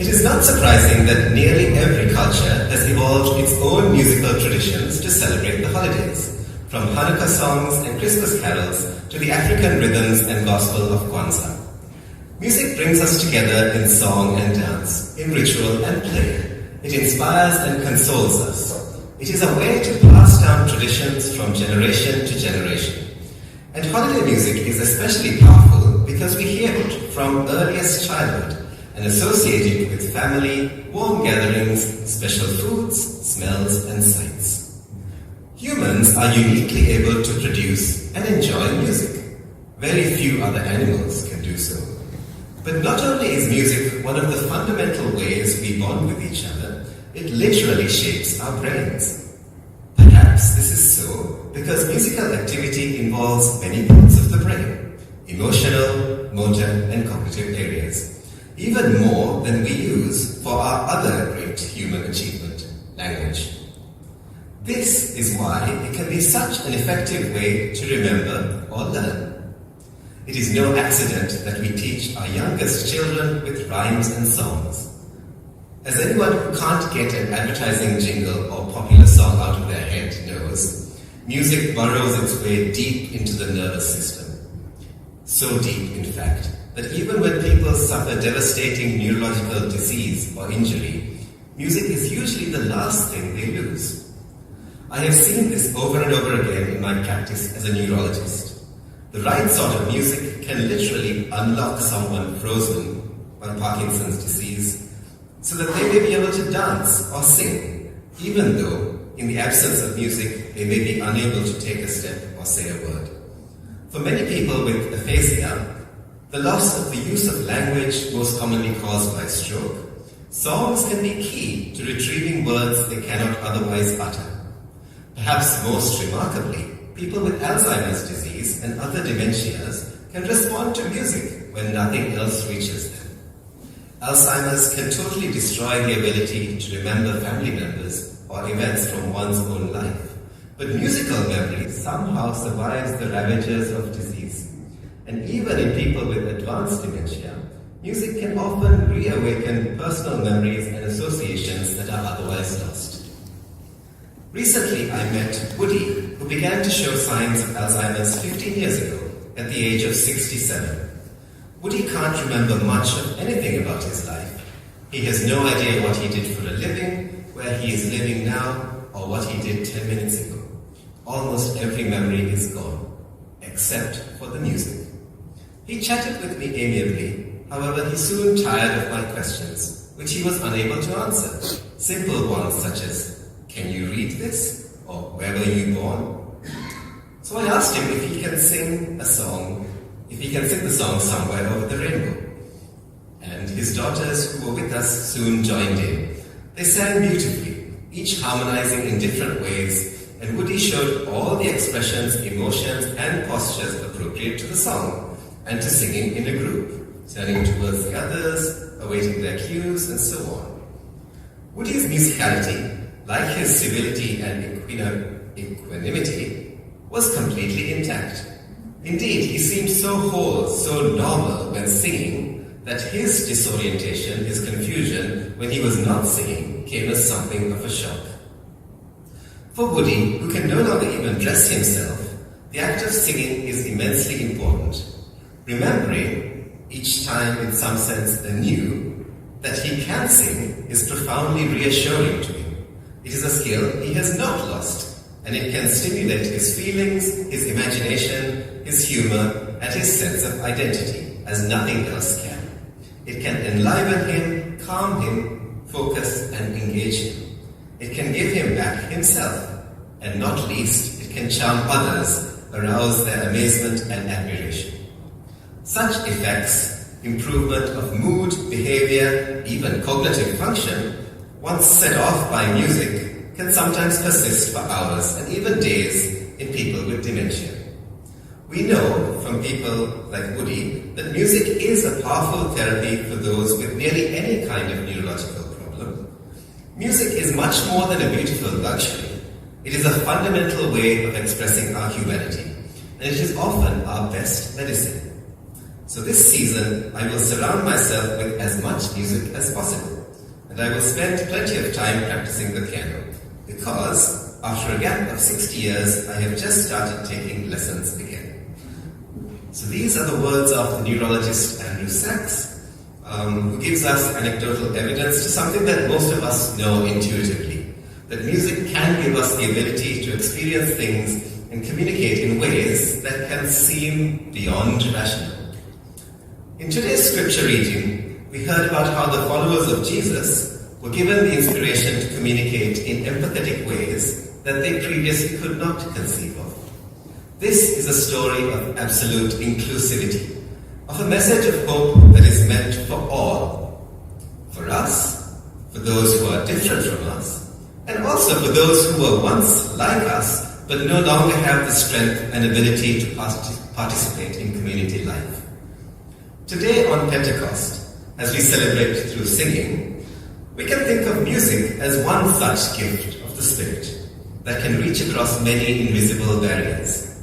It is not surprising that nearly every culture has evolved its own musical traditions to celebrate the holidays, from Hanukkah songs and Christmas carols to the African rhythms and gospel of Kwanzaa. Music brings us together in song and dance, in ritual and play. It inspires and consoles us. It is a way to pass down traditions from generation to generation. And holiday music is especially powerful because we hear it from earliest childhood and associate it with family, warm gatherings, special foods, smells, and sights. Humans are uniquely able to produce and enjoy music. Very few other animals can do so. But not only is music one of the fundamental ways we bond with each other, it literally shapes our brains. Perhaps this is so because musical activity involves many parts of the brain: emotional, motor, and cognitive areas. Even more than we use for our other great human achievement, language. This is why it can be such an effective way to remember or learn. It is no accident that we teach our youngest children with rhymes and songs. As anyone who can't get an advertising jingle or popular song out of their head knows, music burrows its way deep into the nervous system. So deep, in fact, that even when people suffer devastating neurological disease or injury, music is usually the last thing they lose. I have seen this over and over again in my practice as a neurologist. The right sort of music can literally unlock someone frozen by Parkinson's disease so that they may be able to dance or sing, even though in the absence of music they may be unable to take a step or say a word. For many people with aphasia, the loss of the use of language, most commonly caused by stroke, songs can be key to retrieving words they cannot otherwise utter. Perhaps most remarkably, people with Alzheimer's disease and other dementias can respond to music when nothing else reaches them. Alzheimer's can totally destroy the ability to remember family members or events from one's own life, but musical memory somehow survives the ravages of disease. And even in people with advanced dementia, music can often reawaken personal memories and associations that are otherwise lost. Recently, I met Woody, who began to show signs of Alzheimer's 15 years ago, at the age of 67. Woody can't remember much of anything about his life. He has no idea what he did for a living, where he is living now, or what he did 10 minutes ago. Almost every memory is gone, except for the music. He chatted with me amiably, however he soon tired of my questions, which he was unable to answer. Simple ones such as, "Can you read this?" or "Where were you born?" So I asked him if he can sing the song Somewhere Over the Rainbow. And his daughters who were with us soon joined in. They sang beautifully, each harmonizing in different ways, and Woody showed all the expressions, emotions, and postures appropriate to the song and to singing in a group, turning towards the others, awaiting their cues, and so on. Woody's musicality, like his civility and equanimity, was completely intact. Indeed, he seemed so whole, so normal when singing, that his disorientation, his confusion when he was not singing, came as something of a shock. For Woody, who can no longer even dress himself, the act of singing is immensely important. Remembering, each time in some sense anew, that he can sing is profoundly reassuring to him. It is a skill he has not lost, and it can stimulate his feelings, his imagination, his humor, and his sense of identity, as nothing else can. It can enliven him, calm him, focus, and engage him. It can give him back himself, and not least, it can charm others, arouse their amazement and admiration. Such effects, improvement of mood, behavior, even cognitive function, once set off by music, can sometimes persist for hours and even days in people with dementia. We know from people like Woody that music is a powerful therapy for those with nearly any kind of neurological problem. Music is much more than a beautiful luxury. It is a fundamental way of expressing our humanity, and it is often our best medicine. So this season, I will surround myself with as much music as possible, and I will spend plenty of time practicing the piano, because after a gap of 60 years, I have just started taking lessons again. So these are the words of the neurologist Andrew Sachs, who gives us anecdotal evidence to something that most of us know intuitively, that music can give us the ability to experience things and communicate in ways that can seem beyond rational. In today's scripture reading, we heard about how the followers of Jesus were given the inspiration to communicate in empathetic ways that they previously could not conceive of. This is a story of absolute inclusivity, of a message of hope that is meant for all, for us, for those who are different from us, and also for those who were once like us but no longer have the strength and ability to participate in community life. Today on Pentecost, as we celebrate through singing, we can think of music as one such gift of the Spirit that can reach across many invisible barriers.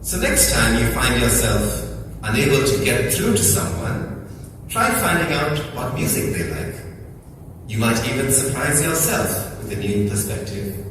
So next time you find yourself unable to get through to someone, try finding out what music they like. You might even surprise yourself with a new perspective.